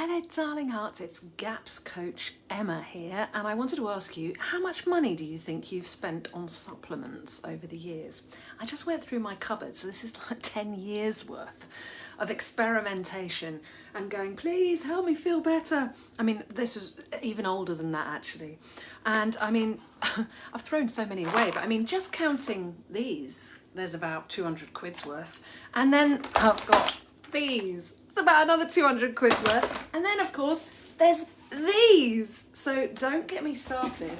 Hello darling hearts, it's GAPS coach Emma here, and I wanted to ask you, how much money do you think you've spent on supplements over the years? I just went through my cupboard, so this is like 10 years worth of experimentation and going, please help me feel better. I mean, this was even older than that actually. And I mean, I've thrown so many away, but I mean, just counting these, there's about 200 quid's worth. And then I've got these. It's about another 200 quid's worth. And then of course, there's these. So don't get me started.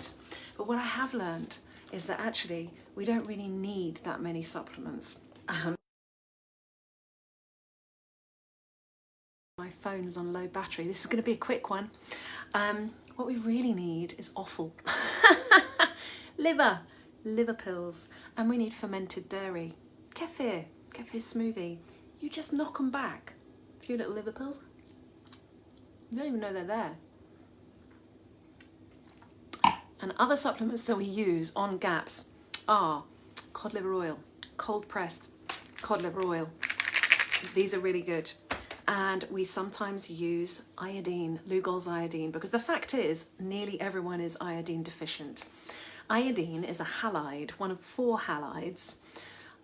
But what I have learned is that actually we don't really need that many supplements. My phone's on low battery. This is going to be a quick one. What we really need is offal. liver pills. And we need fermented dairy. Kefir smoothie. You just knock them back. A few little liver pills. You don't even know they're there. And other supplements that we use on GAPS are cod liver oil, cold pressed cod liver oil. These are really good. And we sometimes use iodine, Lugol's iodine, because the fact is nearly everyone is iodine deficient. Iodine is a halide, one of 4 halides.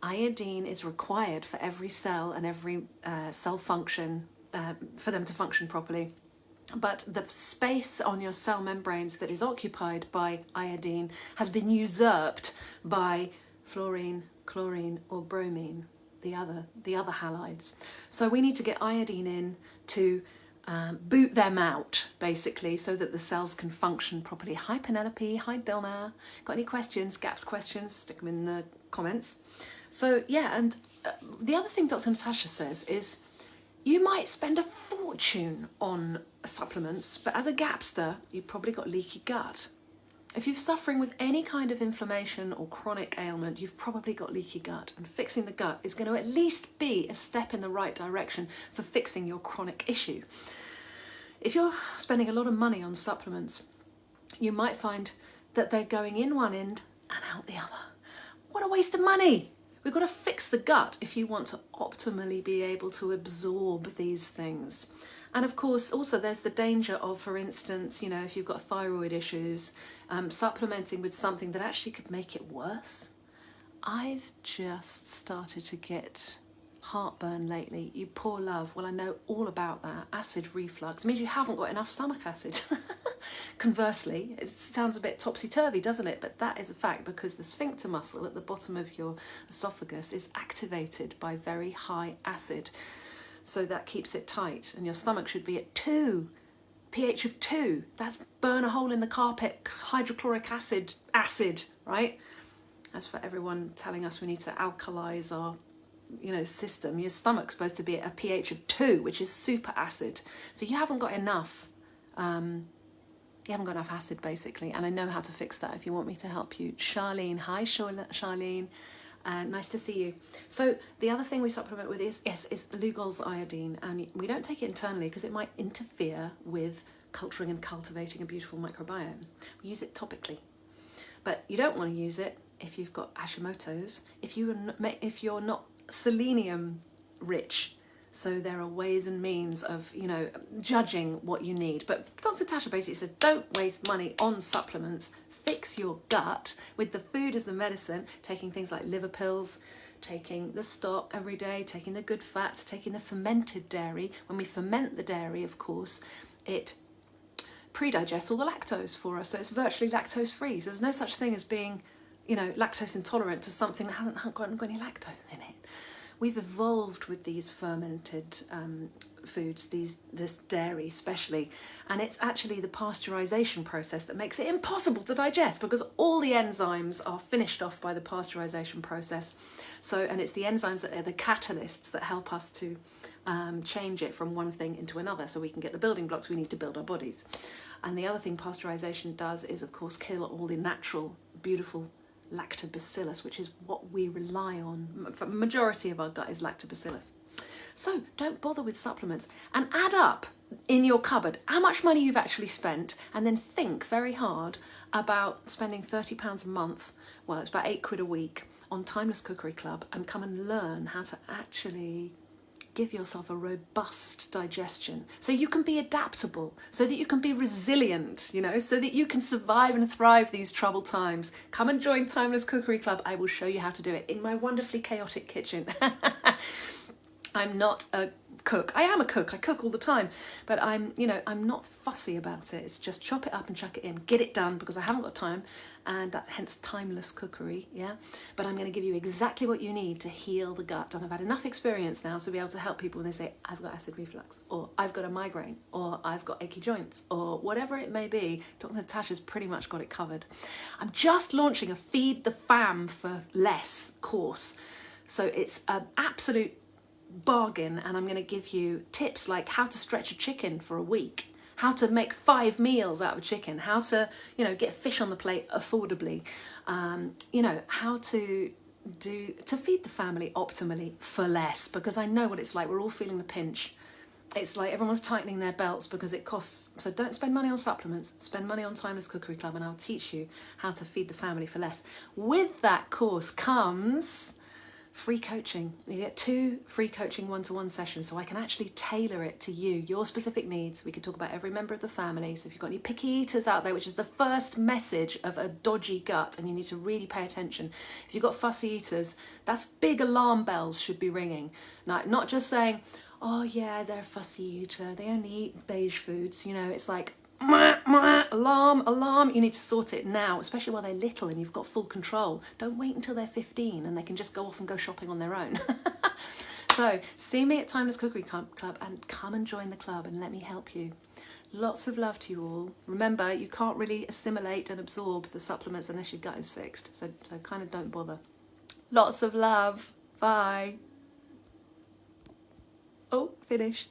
Iodine is required for every cell and every cell function, for them to function properly. But the space on your cell membranes that is occupied by iodine has been usurped by fluorine, chlorine or bromine, the other halides. So we need to get iodine in to boot them out, basically, so that the cells can function properly. Hi Penelope, hi Donna. Got any questions, GAPS questions, stick them in the comments. So yeah, and the other thing Dr. Natasha says is you might spend a fortune on supplements, but as a GAPster, you've probably got leaky gut. If you're suffering with any kind of inflammation or chronic ailment, you've probably got leaky gut, and fixing the gut is going to at least be a step in the right direction for fixing your chronic issue. If you're spending a lot of money on supplements, you might find that they're going in one end and out the other. What a waste of money! We've got to fix the gut if you want to optimally be able to absorb these things. And of course, also there's the danger of, for instance, you know, if you've got thyroid issues, supplementing with something that actually could make it worse. I've just started to get heartburn lately. You poor love. Well, I know all about that. Acid reflux. It means you haven't got enough stomach acid. Conversely, it sounds a bit topsy-turvy, doesn't it? But that is a fact, because the sphincter muscle at the bottom of your esophagus is activated by very high acid. So that keeps it tight, and your stomach should be at 2, pH of 2. That's burn a hole in the carpet, hydrochloric acid, right? As for everyone telling us we need to alkalize our system, your stomach's supposed to be at a pH of 2, which is super acid. So you haven't got enough acid, basically, and I know how to fix that if you want me to help you. Charlene, hi Charlene. Nice to see you. So the other thing we supplement with is Lugol's iodine, and we don't take it internally because it might interfere with culturing and cultivating a beautiful microbiome. We use it topically, but you don't want to use it if you've got Hashimoto's, if you're not selenium rich. So there are ways and means of, judging what you need. But Dr. Tasha basically says, don't waste money on supplements. Fix your gut with the food as the medicine, taking things like liver pills, taking the stock every day, taking the good fats, taking the fermented dairy. When we ferment the dairy, of course, it pre-digests all the lactose for us, so it's virtually lactose free. So there's no such thing as being, lactose intolerant to something that hasn't got any lactose in it. We've evolved with these fermented foods, this dairy especially, and it's actually the pasteurization process that makes it impossible to digest, because all the enzymes are finished off by the pasteurization process. So, and it's the enzymes that are the catalysts that help us to change it from one thing into another, so we can get the building blocks we need to build our bodies. And the other thing pasteurization does is, of course, kill all the natural, beautiful lactobacillus, which is what we rely on. The majority of our gut is lactobacillus. So don't bother with supplements, and add up in your cupboard how much money you've actually spent, and then think very hard about spending £30 a month, well, it's about £8 a week, on Timeless Cookery Club, and come and learn how to actually give yourself a robust digestion so you can be adaptable, so that you can be resilient, you know, so that you can survive and thrive these troubled times. Come and join Timeless Cookery Club. I will show you how to do it in my wonderfully chaotic kitchen. I'm not a cook. I am a cook. I cook all the time, but I'm not fussy about it. It's just chop it up and chuck it in, get it done, because I haven't got time, and that's hence timeless cookery, yeah? But I'm going to give you exactly what you need to heal the gut, and I've had enough experience now to be able to help people when they say, I've got acid reflux, or I've got a migraine, or I've got achy joints, or whatever it may be. Dr. Natasha's pretty much got it covered. I'm just launching a Feed the Fam for Less course, so it's an absolute bargain, and I'm going to give you tips like how to stretch a chicken for a week, how to make 5 meals out of a chicken, how to, you know, get fish on the plate affordably, you know, how to feed the family optimally for less, because I know what it's like. We're all feeling the pinch. It's like everyone's tightening their belts because it costs. So don't spend money on supplements, spend money on Timeless Cookery Club, and I'll teach you how to feed the family for less. With that course comes free coaching. You get 2 free coaching one-to-one sessions, so I can actually tailor it to you, your specific needs. We can talk about every member of the family. So if you've got any picky eaters out there, which is the first message of a dodgy gut, and you need to really pay attention. If you've got fussy eaters, that's big alarm bells should be ringing. Not just saying, oh yeah, they're a fussy eater, they only eat beige foods. You know, it's like, alarm, you need to sort it now, especially while they're little and you've got full control. Don't wait until they're 15 and they can just go off and go shopping on their own. So see me at Timeless Cookery Club and come and join the club and let me help you. Lots of love to you all. Remember, you can't really assimilate and absorb the supplements unless your gut is fixed, so kind of don't bother. Lots of love. Bye. Oh, finish.